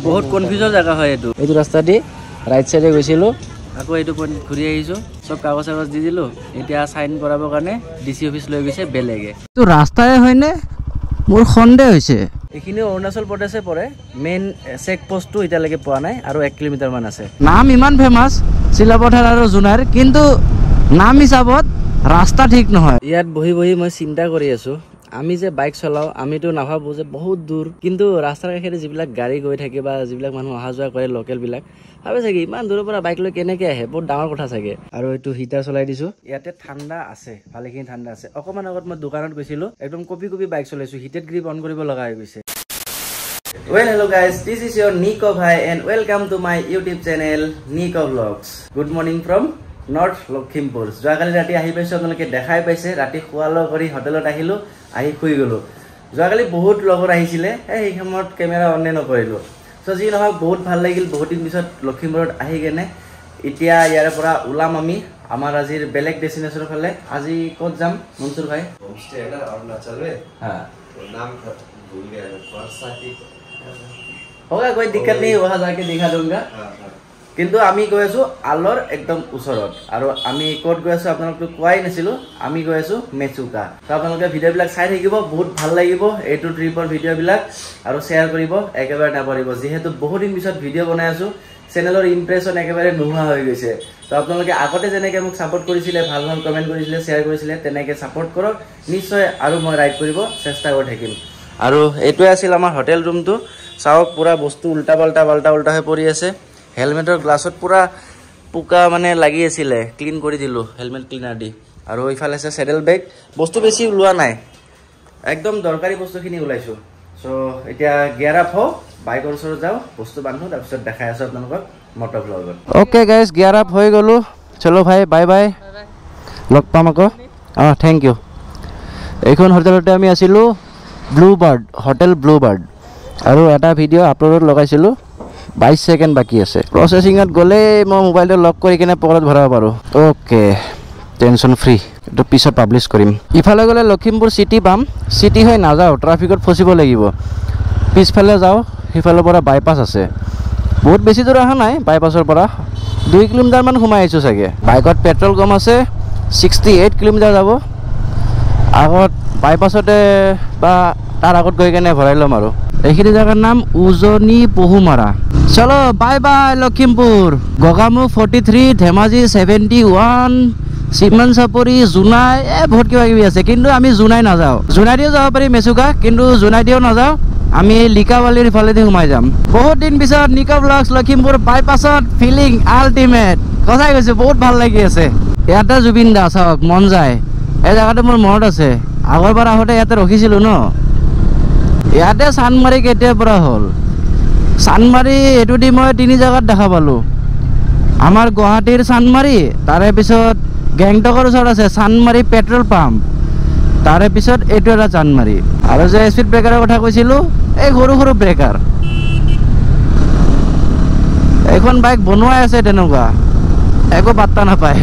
বহুত কনফিউজৰ জায়গা হয় এইটো ৰাস্তা দি ৰাইট সাইডে গৈছিলো আকৌ এইটো পইণ্ট ঘূৰি আহিছো সব কাগজ কাগজ দি দিলো এতিয়া সাইন কৰাবৰ কাৰণে ডিসি অফিস লৈ গৈছে বেলেগে তো ৰাস্তাই হয়নে মোৰ সন্দেহ হৈছে এখিনি অৰুণাচল প্ৰদেশে পৰে মেইন চেক পোষ্টটো এতিয়ালৈকে পোৱা নাই আৰু 1 কিলোমিটাৰ মান আছে নাম ইমান ফেমাস চিলাপথাৰ আৰু জুনাৰ কিন্তু নাম হিচাপত ৰাস্তা ঠিক নহয় ইয়াত বহি বহি মই চিন্তা কৰি আছো আমি যে বাইক চলাও আমিতো নাভাবো যে বহুত দূৰ কিন্তু ৰাস্তাৰ কাষেৰে যিবিলাক গাড়ী গৈ থাকে বা যিবিলাক মানুহ অহা যোৱা কৰে লোকেল বিলাক ভাবে চাগে ইমান দূৰৰ পৰা বাইক লৈ কেনেকৈ আহে বহুত ডাঙৰ কথা চাগে আৰু এইটো হিটাৰ চলাই দিছো ইয়াতে ঠাণ্ডা আছে ভালেখিনি ঠাণ্ডা আছে অকমান আগত মই দোকানত গৈছিলো একদম কপি কপি বাইক চলাইছো হিটেড গ্ৰিপ অন কৰিব লগা হৈ গৈছে Well, hello guys, this is your Nico Bhai and welcome to my YouTube channel Nico Vlogs. Good morning from North Lakhimpur. যোৱাকালি ৰাতি আহি পাইছো আপোনালোকে দেখাই পাইছে ৰাতি খোৱালো কৰি হোটেলত আহিলো আহি শুই গলো যোৱাকালি বহুত লগৰ আহিছিলে এই সময়ত কেমেৰা অন নকৰিলো সো যি নহয় বহুত ভাল লাগিল বহুত দিন পিছত লখিমপুৰত আহি গেনে এতিয়া ইয়াৰ পৰা ওলাম আমি আমাৰ আজিৰ বেলেগ ডেস্টিনেশনৰ ফালে আজি ক'ত যাম মনসুৰ ভাই হোমষ্টে না অৰুণাচল ৰে हां नाम भूल गया बरसाती होगा कोई दिक्कत नहीं वहां जाके दिखा दूंगा কিন্তু আমি গৈ আছো আলৰ একদম ওচৰত আৰু আমি কোড গৈ আছো আপোনালোকক কোৱাই নাছিলো আমি গৈ আছো মেচুকা তো আপোনালোকে ভিডিও বিলাক চাই থাকিব বহুত ভাল লাগিব এইটো ট্ৰিপৰ ভিডিও বিলাক আৰু শেয়াৰ কৰিব একেবাৰে নাপাৰিব যেহেতু বহুত দিন পিছত ভিডিও বনাই আছো চেনেলৰ ইমপ্ৰেছন একেবাৰে নোহোৱা হৈ গৈছে তো আপোনালোকে আগতে যেনেকৈ মোক সাপোৰ্ট কৰিছিলে ভাল ভাল কমেন্ট কৰিছিলে শেয়াৰ কৰিছিলে তেনেকৈ সাপোৰ্ট কৰক নিশ্চয় আৰু মই ৰাইড কৰিব চেষ্টা কৰি থাকিম আৰু এইটোৱে আছিল আমাৰ হোটেল ৰুমটো চাওক পুৰা বস্তু উল্টা পাল্টা হৈ পৰি আছে হেলমেটৰ গ্লাছত পুৰা পুকা মানে লাগি আছিলে ক্লিন কৰি দিলো হেলমেট ক্লিনাৰ দি আৰু ইফালে আছে সেডেল বেগ বস্তু বেছি ওলোৱা নাই একদম দৰকাৰী বস্তুখিনি ওলাইছো সো এতিয়া গিয়াৰ আপ হও বাইকৰ ওচৰত যাও বস্তু বান্ধো তাৰ পিছত দেখাই আছো আপোনালোকক মটৰ ব্লগত ওকে গাইস গিয়াৰ আপ হৈ গলো চলো ভাই বাই বাই লগ পাম আকৌ থ্যাংক ইউ এইখন হোটেলতে আমি আছিলো blue bird hotel blue bird আৰু এটা ভিডিও আপলোডত লগাইছিলো 22 সেকেন্ড বাকি আছে প্ৰসেসিংত গলে মই মোবাইলটো লক কৰি কিনে পকেটত ভৰাব পাৰো ওকে টেনশন ফ্ৰী এটো পিছত পাবলিশ কৰিম ইফালে গলে লখিমপুৰ সিটি পাম সিটি হৈ নাযাও ট্ৰাফিকত ফসিব লাগিব পিছফালে যাও ইফালৰ পৰা বাইপাস আছে বহুত বেছি দূৰ আহা নাই বাইপাসৰ পৰা 2 কিলোমিটাৰ মান ঘুমাই আইছো চাগে বাইকত পেট্ৰল কম আছে 68 কিলোমিটাৰ যাব আগত বাইপাসতে বা তাৰ আগত গৈ কেনে ভৰাই লম আৰু এইখিনি জায়গাৰ নাম উজনি পহুমাৰা চলো বাই বাই লখিমপুৰ গগামুখ 43 ধেমাজি 71 সিমান চাপৰি জুনাই বহুত কিবা কিবি আছে কিন্তু আমি জুনাই নাযাও জুনাই দিও যাব পাৰি মেচুকা কিন্তু জুনাই দিও নাযাও আমি লিকাৱালিৰ ফালেদি ঘুমাই যাম বহুত দিন পিছত নিকা ব্লগছ লখিমপুৰ বাইপাছত ফিলিং আল্টিমেট কথাই কৈছে বহুত ভাল লাগি আছে ইয়াতে জুবিন দা চাওক মন যায় এই জায়গাটো মোৰ মনত আছে আগৰবাৰ আহোঁতে ইয়াতে ৰখিছিলো ন ইয়াতে চানমাৰি কেতিয়াৰ পৰা হ'ল চানমাৰি এটো দি মই 3 জায়গাত দেখা পালো আমাৰ গুৱাহাটীৰ চানমাৰি তাৰে পিছত গেংটকৰ ওচৰত আছে চানমাৰি পেট্ৰল পাম্প তাৰে পিছত এটো এটা চানমাৰি আৰু যে স্পিড ব্ৰেকাৰৰ কথা কৈছিলো এই সৰু সৰু ব্ৰেকাৰ এখন বাইক বনোৱাই আছে তেনেকুৱা একো পাত্তা নাপায়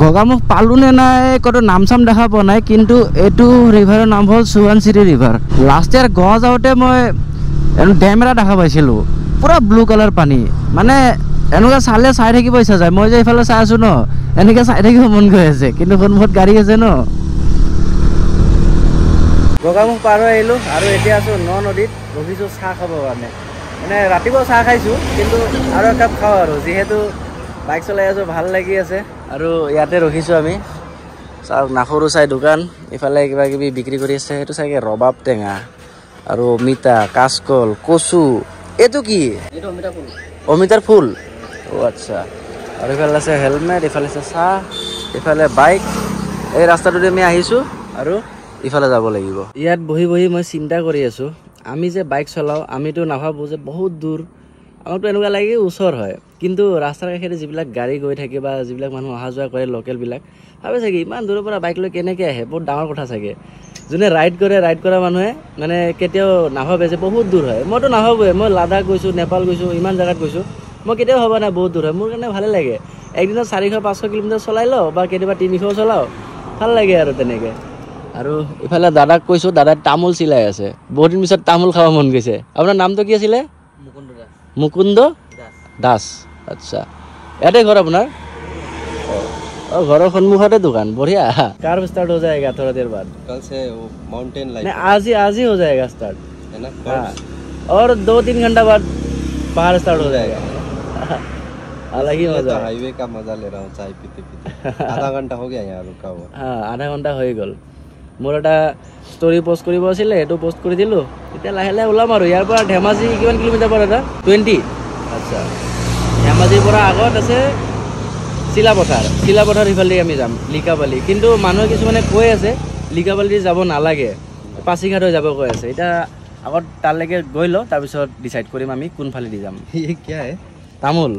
গগামুখ পালো নে নাই কত নাম চাম দেখা পোৱা নাই কিন্তু এটো ৰিভাৰৰ নাম হল সুৱানচিৰি ৰিভাৰ লাষ্ট ইয়াৰ গোৱা যাওঁতে মই ডেম এটা দেখা পাইছিলো পুৰা ব্লু কালাৰ পানী মানে এনেকুৱা চালে চাই থাকিব ইচ্ছা যায় মই যে ইফালে চাই আছো ন এনেকৈ চাই থাকিব মন গৈ আছে কিন্তু সন্মুখত গাড়ী আছে ন গগামুখ পাৰ হৈ আহিলো আৰু এতিয়া আছো নদীত ৰখিছো চাহ খাব কাৰণে মানে ৰাতিপুৱা চাহ খাইছো কিন্তু আৰু একাপ খাওঁ আৰু যিহেতু বাইক চলাই আছো ভাল লাগি আছে আৰু ইয়াতে ৰখিছো আমি চাওক নাখৰু চাই দোকান ইফালে কিবা কিবি বিক্ৰী কৰি আছে সেইটো চাগে ৰবাব টেঙা আৰু অমিতা কাচকল কচু এটো কি এটো অমিতাৰ ফুল ও আচ্ছা আৰু ইফালে আছে হেলমেট ইফালে আছে চাহ ইফালে বাইক এই ৰাস্তাটোতে আমি আহিছো আৰু ইফালে যাব লাগিব ইয়াত বহি বহি মই চিন্তা কৰি আছো আমি যে বাইক চলাও আমিতো নাভাবো যে বহুত দূৰ আমাকতো এনেকুৱা লাগে ওচৰ হয় কিন্তু ৰাস্তাৰ কাষেৰে যিবিলাক গাড়ী গৈ থাকে বা যিবিলাক মানুহ অহা যোৱা কৰে লোকেল বিলাক ভাবে চাগে ইমান দূৰৰ পৰা বাইক লৈ কেনেকৈ আহে বহুত ডাঙৰ কথা চাগে যোনে ৰাইড কৰা মানুহে মানে কেতিয়াও নাভাবে যে বহুত দূৰ হয় মইতো নাভাবোৱে মই লাডাখ গৈছো নেপাল গৈছো ইমান জাগাত গৈছো মই কেতিয়াও ভাবা নাই বহুত দূৰ হয় মোৰ কাৰণে ভালে লাগে একদিনত 400-500 কিলোমিটাৰ চলাই লও বা কেতিয়াবা 300 চলাও ভাল লাগে আৰু তেনেকৈ আৰু ইফালে দাদাক কৈছো দাদাই তামোল চিলাই আছে বহুত দিন পিছত তামোল খাব মন গৈছে আপোনাৰ নামটো কি আছিলে মুকুন্দ দাস আচ্ছা ইয়াতে ঘৰ আপোনাৰ ঘৰৰ সন্মুখতে দোকান बढ़िया कार स्टार्ट हो जाएगा थोड़ा देर बाद कल से वो माउंटेन लाइफ आज ही हो जाएगा स्टार्ट है ना और 2-3 घंटा बाद पहाड़ स्टार्ट हो जाएगा अलग ही मजा हाईवे का मजा ले रहा हूँ चाय पीते पीते आधा घंटा हो गया यहाँ रुका हुआ हाँ आधा घंटा হৈ গ'ল মোৰ এটা ষ্টৰি পোষ্ট কৰিব আছিল এটো পোষ্ট কৰি দিলো এতিয়া লাহে লাহে ওলাম আৰু ইয়াৰ পৰা ধেমাজি কিমান কিলোমিটাৰ পৰে এটা 20 আচ্ছা ধেমাজিৰ পৰা আগত আছে চিলাপথাৰ ইফালে আমি যাম লিকাবালি কিন্তু মানুহে কিছুমানে কৈ আছে লিকাবালি যাব নালাগে পাছিঘাট হৈ যাব কৈ আছে এটা আগত তালৈকে গৈ ল তাৰ পিছত ডিসাইড কৰিম আমি কোনফালে দি যাম ये क्या है তামুল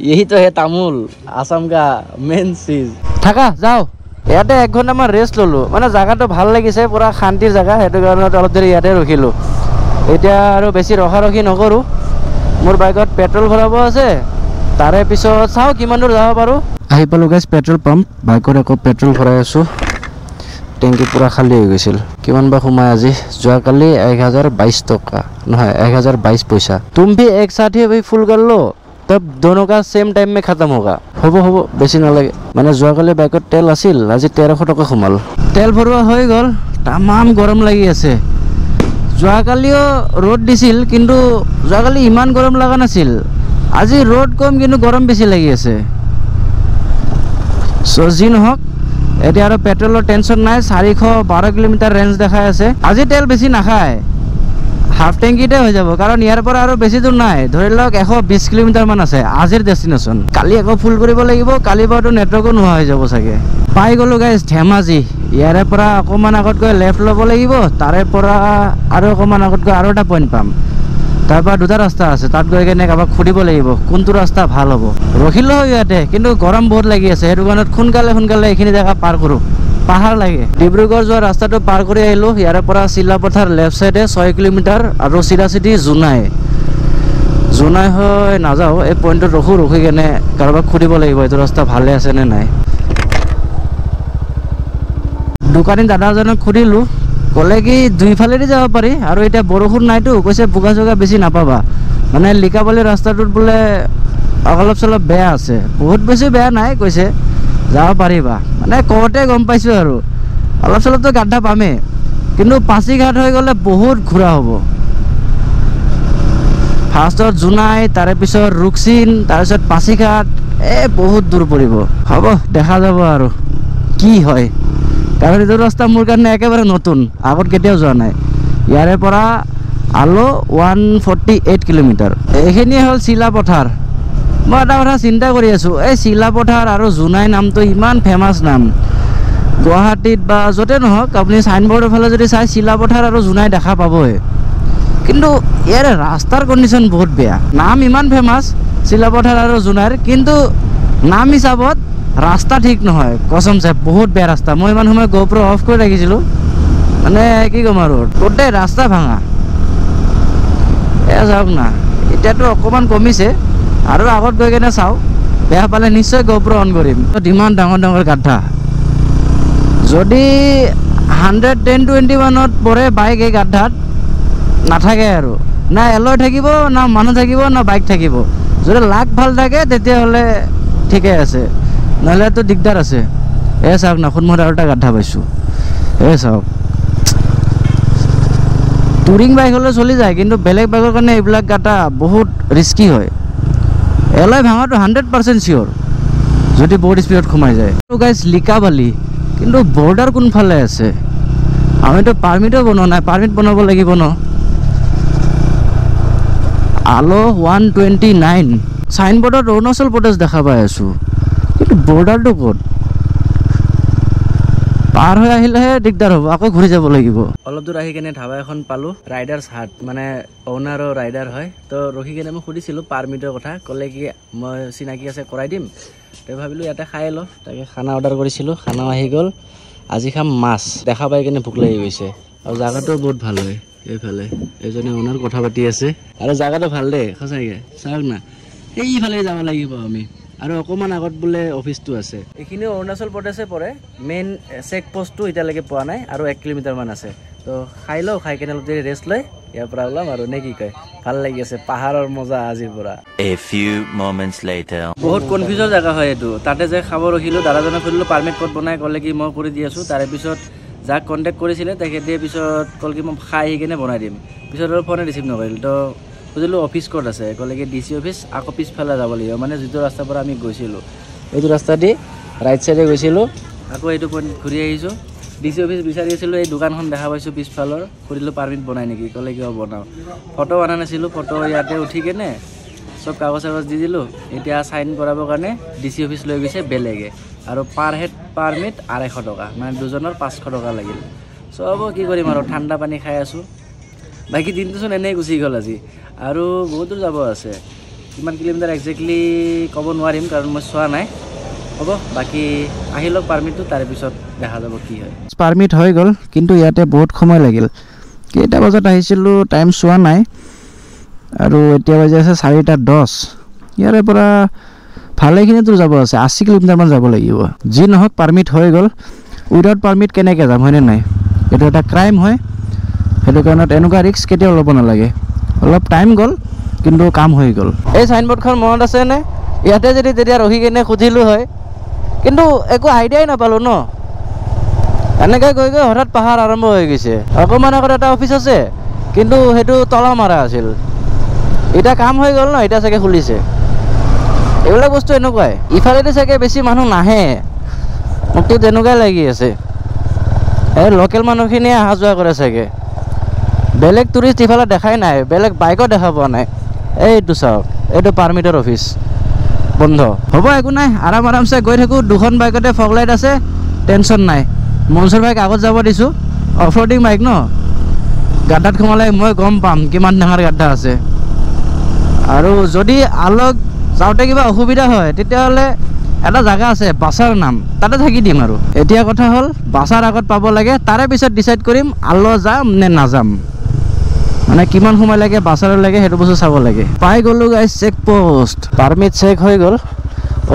यही तो है तामुल आसाम का मेन चीज থাকা যাও ইয়াতে 1 ঘন্টা মান ৰেষ্ট ললো মানে জায়গাটো ভাল লাগিছে পুৰা শান্তিৰ জায়গা হেতু কাৰণে অলপ দেৰি ইয়াতে ৰখিলো এতিয়া আৰু বেছি ৰখি নকৰো মোৰ বাইকত পেট্ৰল ভৰাব আছে তাৰে পিছত চাও কিমান দূৰ যাব পাৰো আহি পালো গাইস পেট্ৰল পাম্প বাইকত আকৌ পেট্ৰল ভৰাই আছো টেংকি পুৰা খালি হৈ গৈছিল কিমান বা সোমাই আজি যোৱাকালি 1022 টকা নহয় 1022 পইচা तुम भी एक साथ ही भाई फुल कर लो तब दोनों का सेम टाइम में खत्म होगा হবো বেছি নালাগে মানে যোৱাকালি বাইকত তেল আছিল আজি 1300 টকা সোমাল তেল ভৰোৱা হৈ গল তামাম গৰম লাগি আছে যোৱাকালিও ৰ'দ দিছিল কিন্তু যোৱাকালি ইমান গৰম লাগা নাছিল আজি ৰ'দ কম কিন্তু গৰম বেছি লাগি আছে সজিন হক এতিয়া আৰু পেট্ৰলৰ টেনচন নাই 412 কিলোমিটাৰ ৰেঞ্জ দেখাই আছে আজি তেল বেছি নাখায় হাফ টেংকিতে হৈ যাব কাৰণ ইয়াৰ পৰা আৰু বেছি দূৰ নাই ধৰি লওক 120 কিলোমিটাৰ মান আছে আজিৰ ডেষ্টিনেশ্যন কালি আকৌ ফুল কৰিব লাগিব কালি বাৰটো নেটৱৰ্কো নোহোৱা হৈ যাব চাগে পাই গলো গাইস ধেমাজি ইয়াৰে পৰা অকমান আগত গৈ লেফট ল'ব লাগিব তাৰে পৰা আৰু অকমান আগত গৈ আৰু এটা পইণ্ট পাম তাৰপৰা দুটা ৰাস্তা আছে তাত গৈ কেনে কাবাক খুদিব লাগিব কোনটো ৰাস্তা ভাল হ'ব ৰখিলো ইয়াতে কিন্তু গৰম বহুত লাগি আছে হেতু কাৰণত সোনকালে এইখিনি জায়গা পাৰ কৰো পাহাৰ লাগে ডিব্ৰুগড় যোৱা ৰাস্তাটো পাৰ কৰি আহিলো ইয়াৰে পৰা চিলাপথাৰ লেফট সাইডে 6 কিলোমিটাৰ আৰু সিধাচিধি জুনাই হৈ নাযাও এই পইণ্টত ৰখি কেনে কাৰোবাক খুদিব লাগিব এইটো ৰাস্তা ভালে আছে নে নাই দোকানী দাদাজনক খুদিলো কলে কি দুইফালেদি যাব পাৰি আৰু এটা বৰষুণ নাইতো কৈছে বুকা জগা বেছি নাপাবা মানে লিকাবালি ৰাস্তাটোত বোলে অলপ চলপ বেয়া আছে বহুত বেছি বেয়া নাই কৈছে যাব পাৰিবা মানে কোতে গম পাইছো আৰু অলপ চলপ তো গাড্ডা পামে কিন্তু পাছিঘাট হৈ গলে বহুত ঘুৰা হ'ব ফাৰ্ষ্টত জুনাই তাৰে পিছত ৰুকসিন তাৰে পিছত পাছিঘাট বহুত দূৰ পৰিব হ'ব দেখা যাব আৰু কি হয় কাৰণ এইটো ৰাস্তা মোৰ কাৰণে একেবাৰে নতুন আগত কেতিয়াও যোৱা নাই ইয়াৰে পৰা আলো 148 কিলোমিটাৰ এইখিনি হ'ল চিলাপথাৰ মই এটা কথা চিন্তা কৰি আছো এই চিলাপথাৰ আৰু জুনাই নামটো ইমান ফেমাস নাম গুৱাহাটীত বা যতে নহওক আপুনি সাইনবোৰ্ডৰ ফালে যদি চাই চিলাপথাৰ আৰু জুনাই দেখা পাবই কিন্তু ইয়াৰ ৰাস্তাৰ কন্ডিশন বহুত বেয়া নাম ইমান ফেমাস চিলাপথাৰ আৰু জুনাইৰ কিন্তু নাম হিচাপত ৰাস্তা ঠিক নহয় কসমছে বহুত বেয়া ৰাস্তা মই ইমান সময় গোপ্ৰ অফ কৰি ৰাখিছিলো মানে কি কম আৰু গোটেই ৰাস্তা ভাঙা যাওক না এতিয়াতো অকমান কমিছে আৰু আগত গৈ কেনে চাও বেয়া পালে নিশ্চয় গোপ্ৰ অন কৰিম ইমান ডাঙৰ গাড্ডা যদি 110-20 মানত পৰে বাইক এই গাড্ডাত নাথাকে আৰু না এলয় থাকিব না মানুহ থাকিব না বাইক থাকিব যদি লাক ভাল থাকে তেতিয়াহ'লে ঠিকে আছে নহলে তো দিগদাৰ আছে চাওক না সন্মুখত আৰু এটা গাড্ডা পাইছো চাওক টুৰিং বাইক হলে চলি যায় কিন্তু বেলেগ বাইকৰ কাৰণে এইবিলাক গাড্ডা বহুত ৰিস্কি হয় এলয় ভাঙাটো 100% চিয়ৰ যদি বহুত স্পীডত সোমাই যায় তো গাইস লিকাবালি কিন্তু বৰ্ডাৰ কোনফালে আছে আমিতো পাৰমিটও বনোৱা নাই পাৰমিট বনাব লাগিব ন আলো 129 সাইনবোৰ্ডত অৰুণাচল প্ৰদেশ দেখা পাই আছো কিন্তু বৰ্ডাৰটো ক'ত পাৰ হৈ আহিলেহে দিগদাৰ হ'ব আকৌ ঘূৰি যাব লাগিব অলপ দূৰ আহি কেনে ধাবা এখন পালো ৰাইডাৰ্ছ হাট মানে অনাৰ ৰাইডাৰ হয় তো ৰখি কেনে মই সুধিছিলো পাৰমিটৰ কথা ক'লে কি মই চিনাকি আছে কৰাই দিম তো ভাবিলো ইয়াতে খাই ল তাকে খানা অৰ্ডাৰ কৰিছিলো খানা আহি গ'ল আজি খাম মাছ দেখা পাই কেনে ভোক লাগি গৈছে আৰু জায়গাটো বহুত ভাল হয় এইফালে এজনে অনাৰ কথা পাতি আছে আৰু জায়গাটো ভাল দে সঁচাকে চাওক না এইফালে যাব লাগিব আমি আৰু অকণমান আগত বোলে অফিচটো আছে। এইখিনি অৰুণাচল প্ৰদেশে পৰে। মেইন চেক পষ্টটো এতিয়ালৈকে পোৱা নাই আৰু 1 কিলোমিটাৰমান আছে। তো খাই লওঁ, খাই কেনে অলপ দেৰি ৰেষ্ট লৈ ইয়াৰ পৰা ওলাম আৰু নে কি কয়? ভাল লাগি আছে পাহাৰৰ মজা আজিৰ পৰা। বহুত কনফিউজৰ জেগা হয় এইটো। তাতে যে খাব ৰখিলোঁ, দাদাজনক সুধিলোঁ পাৰ্মিট ক'ত বনাই, ক'লে কি মই কৰি দি আছোঁ। তাৰে পিছত যাক কণ্টেক্ট কৰিছিলে তেখেতে পিছত ক'লে কি মই খাই আহি কিনে বনাই দিম। পিছত আৰু ফোনে ৰিচিভ নকৰিলোঁ। তো সুধিলোঁ অফিচ ক'ত আছে, ক'লে কি DC অফিচ, আকৌ পিছফালে যাব লাগিব, মানে যিটো ৰাস্তাৰ পৰা আমি গৈছিলোঁ এইটো ৰাস্তা দি ৰাইট চাইডে গৈছিলোঁ, আকৌ এইটো পইণ্ট ঘূৰি আহিছোঁ। DC অফিচ বিচাৰি আছিলোঁ, এই দোকানখন দেখা পাইছোঁ পিছফালৰ। সুধিলোঁ পাৰ্মিট বনাই নেকি, ক'লে কিয় বনাওঁ। ফটো অনা নাছিলোঁ, ফটো ইয়াতে উঠি কেনে চব কাগজ চাগজ দি দিলোঁ। এতিয়া চাইন কৰাবৰ কাৰণে DC অফিচ লৈ গৈছে বেলেগে, আৰু পাৰ হেড পাৰ্মিট 250 টকা, মানে দুজনৰ 500 টকা লাগিল। চব কি কৰিম আৰু ঠাণ্ডা পানী খাই আছোঁ। বাকী দিনটোচোন এনেই গুচি গ'ল আজি, আৰু বহুত দূৰ যাব আছে। কিমান কিলোমিটাৰ একজেক্টলি ক'ব নোৱাৰিম, কাৰণ মই চোৱা নাই। হ'ব, বাকী আহি লওক পাৰ্মিটটো, তাৰে পিছত দেখা যাব কি হয়। পাৰ্মিট হৈ গ'ল, কিন্তু ইয়াতে বহুত সময় লাগিল। কেইটা বজাত আহিছিলোঁ টাইম চোৱা নাই, আৰু এতিয়া বাজি আছে 4:10। ইয়াৰে পৰা ভালেখিনি দূৰ যাব আছে, 80 কিলোমিটাৰমান যাব লাগিব। যি নহওক পাৰ্মিট হৈ গ'ল। উইদাউট পাৰ্মিট কেনেকৈ যাম, হয়নে নাই? এইটো এটা ক্ৰাইম হয়, সেইটো কাৰণত এনেকুৱা ৰিস্ক কেতিয়াও ল'ব নালাগে। অলপ টাইম গ'ল, কিন্তু কাম হৈ গ'ল। এই চাইনবোৰ্ডখন মনত আছেনে? ইয়াতে যদি তেতিয়া ৰখি কিনে সুধিলোঁ হয়, কিন্তু একো আইডিয়াই নাপালোঁ ন। এনেকৈ গৈ গৈ হঠাৎ পাহাৰ আৰম্ভ হৈ গৈছে। অকণমান আগত এটা অফিচ আছে, কিন্তু সেইটো তলা মাৰা আছিল। এতিয়া কাম হৈ গ'ল ন, এতিয়া চাগে খুলিছে। এইবিলাক বস্তু এনেকুৱাই, ইফালেদি চাগে বেছি মানুহ নাহে, মোকতো তেনেকুৱাই লাগি আছে। এই লোকেল মানুহখিনিয়ে অহা যোৱা কৰে চাগে। বেলেগ টুৰিষ্ট ইফালে দেখাই নাই, বেলেগ বাইকো দেখা পোৱা নাই। এইটো চাওক, এইটো পাৰ্মিটৰ অফিচ বন্ধ। হ'ব, একো নাই, আৰামছে গৈ থাকোঁ। 2খন বাইকতে ফগ লাইট আছে, টেনশ্যন নাই। মনচুৰ বাইক আগত যাব দিছোঁ, অফ ৰ'ডিং বাইক ন। গাড্ডাত সোমালে মই গম পাম কিমান ডাঙৰ গাড্ডা আছে। আৰু যদি আলক যাওঁতে কিবা অসুবিধা হয়, তেতিয়াহ'লে এটা জেগা আছে বাছাৰ নাম, তাতে থাকি দিম। আৰু এতিয়া কথা হ'ল বাছাৰ আগত পাব লাগে, তাৰে পিছত ডিচাইড কৰিম আল যাম নে নাযাম, মানে কিমান সময় লাগে বাছাৰলৈকে, সেইটো বস্তু চাব লাগে। পাই গ'লোঁ guys check post. Permit check হৈ গ'ল।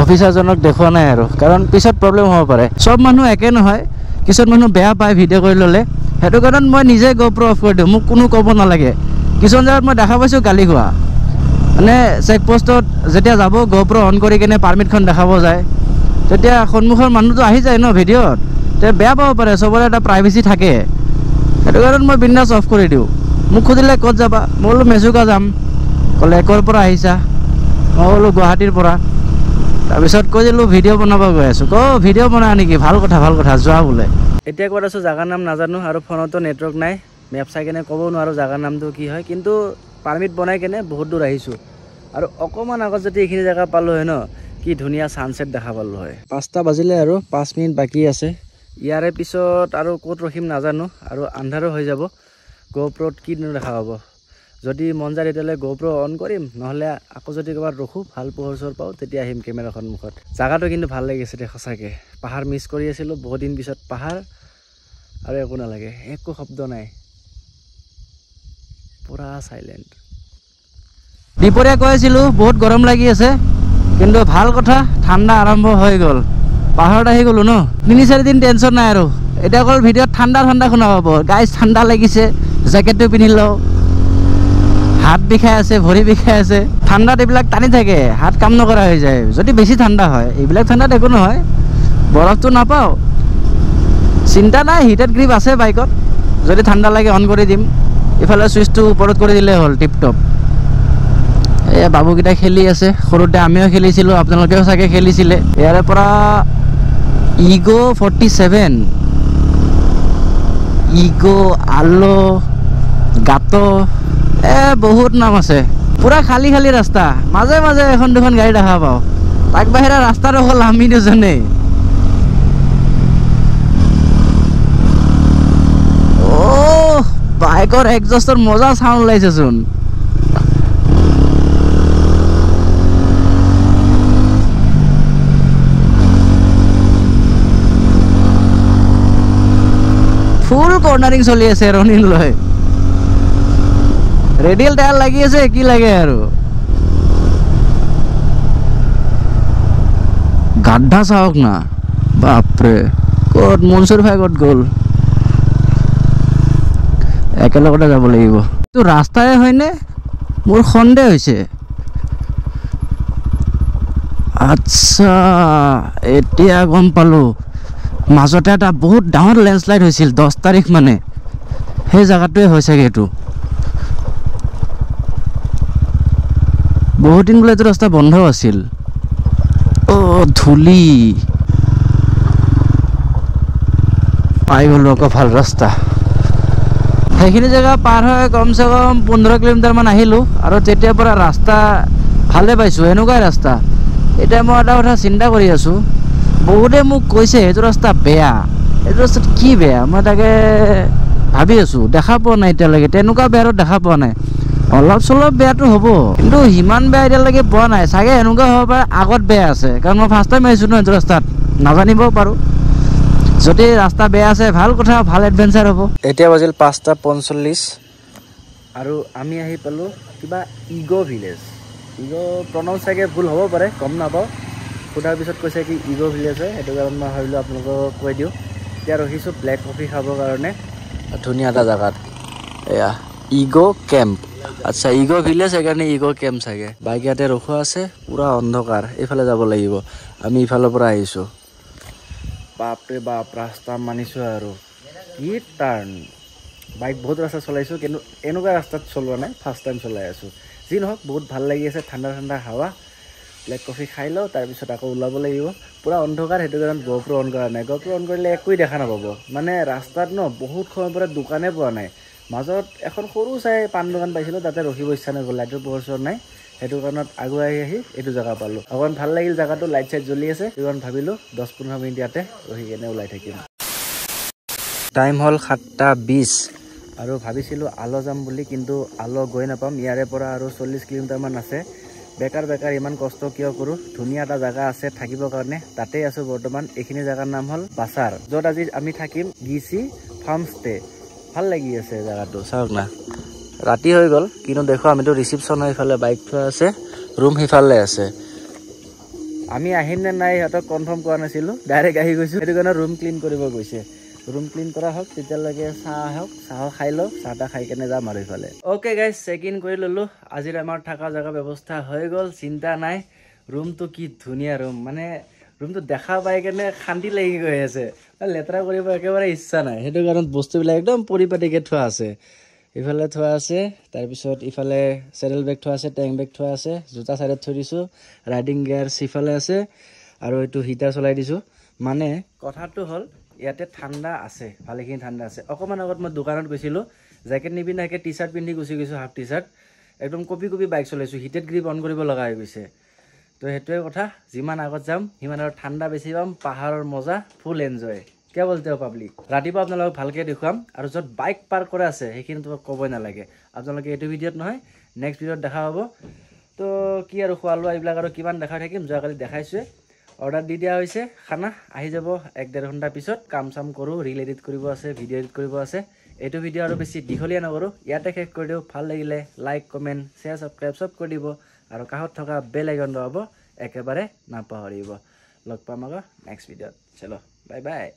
অফিচাৰজনক দেখুওৱা নাই আৰু, কাৰণ পিছত প্ৰব্লেম হ'ব পাৰে। চব মানুহ একে নহয়, কিছুমান মানুহ বেয়া পায় ভিডিঅ' কৰি ল'লে, সেইটো কাৰণত মই নিজে GoPro অফ কৰি দিওঁ, মোক কোনো ক'ব নালাগে। কিছুমান জেগাত মই দেখা পাইছোঁ গালি খোৱা, মানে চেক পোষ্টত যেতিয়া যাব GoPro অন কৰি কিনে পাৰ্মিটখন দেখাব যায়, তেতিয়া সন্মুখৰ মানুহটো আহি যায় ন ভিডিঅ'ত, তেতিয়া বেয়া পাব পাৰে। চবৰে এটা প্ৰাইভেচি থাকে, সেইটো কাৰণত মই বিন্দাছ অফ কৰি দিওঁ। মোক সুধিলে ক'ত যাবা, মই বোলো মেচুকা যাম। ক'লে ক'ৰ পৰা আহিছা, মই বোলো গুৱাহাটীৰ পৰা। তাৰপিছত কৈ দিলোঁ ভিডিঅ' বনাব গৈ আছোঁ। ভিডিঅ' বনাই নেকি, ভাল কথা যোৱা বোলে। এতিয়া ক'ত আছোঁ জেগাৰ নাম নাজানো, আৰু ফোনতো নেটৱৰ্ক নাই। মেপ চাই কেনে ক'ব নোৱাৰোঁ জেগাৰ নামটো কি হয়, কিন্তু পাৰ্মিট বনাই কেনে বহুত দূৰ আহিছোঁ। আৰু অকণমান আগত যদি এইখিনি জেগা পালোঁ হয় ন, কি ধুনীয়া ছানছেট দেখা পালোঁ হয়। 5টা বাজিলে আৰু 5 মিনিট বাকী আছে। ইয়াৰে পিছত আৰু ক'ত ৰখিম নাজানো, আৰু আন্ধাৰো হৈ যাব। GoProত কিনো দেখা পাব। যদি মন যায় তেতিয়াহ'লে GoPro অন কৰিম, নহ'লে আকৌ যদি ক'ৰবাত ৰখোঁ ভাল পোহৰ চোহৰ পাওঁ, তেতিয়া আহিম কেমেৰাৰ সন্মুখত। জেগাটো কিন্তু ভাল লাগিছে দে সঁচাকৈ। পাহাৰ মিছ কৰি আছিলোঁ, বহুত দিন পিছত পাহাৰ, আৰু একো নালাগে, একো শব্দ নাই, পুৰা চাইলেণ্ট। দুপৰীয়া কৈ আছিলোঁ বহুত গৰম লাগি আছে, কিন্তু ভাল কথা ঠাণ্ডা আৰম্ভ হৈ গ'ল। পাহাৰত আহি গ'লোঁ ন, 3-4 দিন টেনশ্যন নাই আৰু। এতিয়া অকল ভিডিঅ'ত ঠাণ্ডা শুনা পাব। গাইজ ঠাণ্ডা লাগিছে, জেকেটটো পিন্ধি লওঁ, হাত বিষাই আছে, ভৰি বিষাই আছে। ঠাণ্ডাত এইবিলাক টানি থাকে, হাত কাম নকৰা হৈ যায় যদি বেছি ঠাণ্ডা হয়। এইবিলাক ঠাণ্ডাত একো নহয়, বৰফটো নাপাওঁ, চিন্তা নাই। হিটেড গ্ৰিপ আছে বাইকত, যদি ঠাণ্ডা লাগে অন কৰি দিম। ইফালে ছুইচটো ওপৰত কৰি দিলেই হ'ল, টিপটপ। এই বাবুকেইটা খেলি আছে, সৰুতে আমিও খেলিছিলোঁ, আপোনালোকেও চাগে খেলিছিলে। ইয়াৰে পৰা ইগো 47, ইগো, আলো, গাটো, বহুত নাম আছে। পুৰা খালী ৰাস্তা, মাজে মাজে এখন দুখন গাড়ী দেখা পাওঁ, তাক বাহিৰে ৰাস্তাটো অকল আমি দুজনেই। বাইকৰ এক্সজষ্টৰ মজা চাউণ্ড ওলাইছেচোন। ফুল কৰ্নাৰিং চলি আছে ৰনিং লৈ, ৰেডিয়েল টায়াৰ লাগি আছে, কি লাগে আৰু। গাড্ডা চাওক না বাপৰে ক'ত মনচুৰ ভাই ক'ত গ'ল একেলগতে যাব লাগিব তো ৰাস্তাই হয়নে মোৰ সন্দেহ হৈছে আচ্ছা এতিয়া গম পালোঁ মাজতে এটা বহুত ডাঙৰ লেণ্ডশ্লাইড হৈছিল 10 তাৰিখ মানে সেই জায়গাটোৱে হৈছেগে এইটো বহুত দিন বোলে এইটো ৰাস্তা বন্ধ আছিল ধূলি পাই গ'লো আকৌ ভাল ৰাস্তা সেইখিনি জেগা পাৰ হৈ কমচে কম 15 কিলোমিটাৰমান আহিলোঁ আৰু তেতিয়াৰ পৰা ৰাস্তা ভালে পাইছোঁ এনেকুৱাই ৰাস্তা এতিয়া মই এটা কথা চিন্তা কৰি আছোঁ বহুতে মোক কৈছে এইটো ৰাস্তা বেয়া এইটো ৰাস্তাত কি বেয়া মই তাকে ভাবি আছোঁ দেখা পোৱা নাই এতিয়ালৈকে তেনেকুৱা বেয়া দেখা পোৱা নাই অলপ চলপ বেয়াটো হ'ব কিন্তু সিমান বেয়া এতিয়ালৈকে পোৱা নাই চাগে এনেকুৱা হ'ব পাৰে আগত বেয়া আছে কাৰণ মই ফাৰ্ষ্ট টাইম আহিছোঁ ন এইটো ৰাস্তাত নাজানিবও পাৰোঁ যদি ৰাস্তা বেয়া আছে ভাল কথা ভাল এডভেঞ্চাৰ হ'ব এতিয়া বাজিল 5:45 আৰু আমি আহি পালোঁ কিবা ইগ' ভিলেজ ইগ' প্ৰনাউন্স চাগে ভুল হ'ব পাৰে গম নাপাওঁ সোধাৰ পিছত কৈছে কি ইগ' ভিলেজ হয় সেইটো কাৰণে মই ভাবিলোঁ আপোনালোকক কৈ দিওঁ এতিয়া ৰখিছোঁ ব্লেক কফি খাবৰ কাৰণে ধুনীয়া এটা জেগাত এয়া ইগ' কেম্প আচ্ছা ইগ' ভিলেজ সেইকাৰণে ইগ' কেম্প চাগে বাইক ইয়াতে ৰখোৱা আছে পূৰা অন্ধকাৰ এইফালে যাব লাগিব আমি ইফালৰ পৰা আহিছোঁ বাপৰে বাপ ৰাস্তা মানিছোঁ আৰু কি টাৰ্ণ বাইক বহুত ৰাস্তা চলাইছোঁ কিন্তু এনেকুৱা ৰাস্তাত চলোৱা নাই ফাৰ্ষ্ট টাইম চলাই আছোঁ যি নহওক বহুত ভাল লাগি আছে ঠাণ্ডা ঠাণ্ডা হাৱা ব্লেক কফি খাই লওঁ তাৰপিছত আকৌ ওলাব লাগিব পূৰা অন্ধকাৰ সেইটো কাৰণে গ'প্ৰ অন কৰা নাই গ'প্ৰ অন কৰিলে একোৱেই দেখা নাপাব মানে ৰাস্তাত ন বহুত সময়ৰ পৰা দোকানে পোৱা নাই মাজত এখন সৰু চাই পাণ দোকান পাইছিলোঁ তাতে ৰখিব ইচ্ছা নগ'ল লাইটৰ পোহৰ চোহৰ নাই সেইটো কাৰণত আগুৱাই আহি এইটো জেগা পালোঁ অকণ ভাল লাগিল জেগাটো লাইট চাইট জ্বলি আছে সেইটো কাৰণে ভাবিলোঁ 10-15 মিনিট ইয়াতে ৰখি কেনে ওলাই থাকিম টাইম হ'ল 7:20 আৰু ভাবিছিলোঁ আলো যাম বুলি কিন্তু আলো গৈ নাপাম ইয়াৰে পৰা আৰু 40 কিলোমিটাৰমান আছে বেকাৰ ইমান কষ্ট কিয় কৰোঁ ধুনীয়া এটা জেগা আছে থাকিবৰ কাৰণে তাতেই আছোঁ বৰ্তমান এইখিনি জেগাৰ নাম হ'ল বাছাৰ য'ত আজি আমি থাকিম গিচি ফাৰ্ম ষ্টে ভাল লাগি আছে জেগাটো চাওক না ৰাতি হৈ গ'ল কিন্তু দেখো আমিতো ৰিচিপশ্যনৰ ইফালে বাইক থোৱা আছে ৰুম সিফালে আছে আমি আহিম নে নাই সিহঁতক কনফাৰ্ম কৰা নাছিলোঁ ডাইৰেক্ট আহি গৈছোঁ সেইটো কাৰণে ৰুম ক্লিন কৰিব গৈছে ৰুম ক্লিন কৰা হওক তেতিয়ালৈকে চাহ খাই লওক চাহ খাই কেনে যাম আৰু ইফালে অ'কে গাইজ চেক ইন কৰি ল'লোঁ আজিৰ আমাৰ থকা জেগা ব্যৱস্থা হৈ গ'ল চিন্তা নাই ৰুমটো কি ধুনীয়া ৰুম মানে ৰুমটো দেখা পাই কেনে শান্তি লাগি গৈ আছে লেতেৰা কৰিব একেবাৰে ইচ্ছা নাই সেইটো কাৰণত বস্তুবিলাক একদম পৰিপাটিকৈ থোৱা আছে ইফালে থোৱা আছে তাৰপিছত ইফালে চেডেল বেগ থোৱা আছে টেং বেগ থোৱা আছে জোতা চাইডত থৈ দিছোঁ ৰাইডিং গিয়াৰ সিফালে আছে আৰু এইটো হিটাৰ চলাই দিছোঁ মানে কথাটো হ'ল ইয়াতে ঠাণ্ডা আছে ভালেখিনি ঠাণ্ডা আছে অকণমান আগত মই দোকানত গৈছিলোঁ জেকেট নিপিন্ধাকৈ টি চাৰ্ট পিন্ধি গুচি গৈছোঁ হাফ টি চাৰ্ট একদম কপি বাইক চলাইছোঁ হিটেড গ্ৰিপ অন কৰিব লগা হৈ গৈছে তো সেইটোৱে কথা যিমান আগত যাম সিমান আৰু ঠাণ্ডা বেছি পাম পাহাৰৰ মজা ফুল এনজয় क्या बोलते हो पाब्लिक रातिपुৱা আপোনালোকক ভালকৈ দেখুৱাম আৰু য'ত বাইক পাৰ্ক কৰা আছে সেইখিনি তোমাক ক'বই নালাগে আপোনালোকে এইটো ভিডিঅ'ত নহয় নেক্সট ভিডিঅ'ত দেখা হ'ব তো কি আৰু খোৱা লোৱা এইবিলাক আৰু কিমান দেখাই থাকিম যোৱাকালি দেখাইছোৱে অৰ্ডাৰ দি দিয়া হৈছে খানা আহি যাব 1-1.5 ঘণ্টা পিছত কাম চাম কৰোঁ ৰিল এডিট কৰিব আছে ভিডিঅ' এডিট কৰিব আছে এইটো ভিডিঅ' আৰু বেছি দীঘলীয়া নকৰোঁ ইয়াতে শেষ কৰি দিওঁ ভাল লাগিলে লাইক কমেণ্ট শ্বেয়াৰ ছাবস্ক্ৰাইব চব কৰি দিব আৰু কাষত থকা বেল আইকন দবাব একেবাৰে নাপাহৰিব লগ পাম আকৌ নেক্সট ভিডিঅ'ত চলো বাই বাই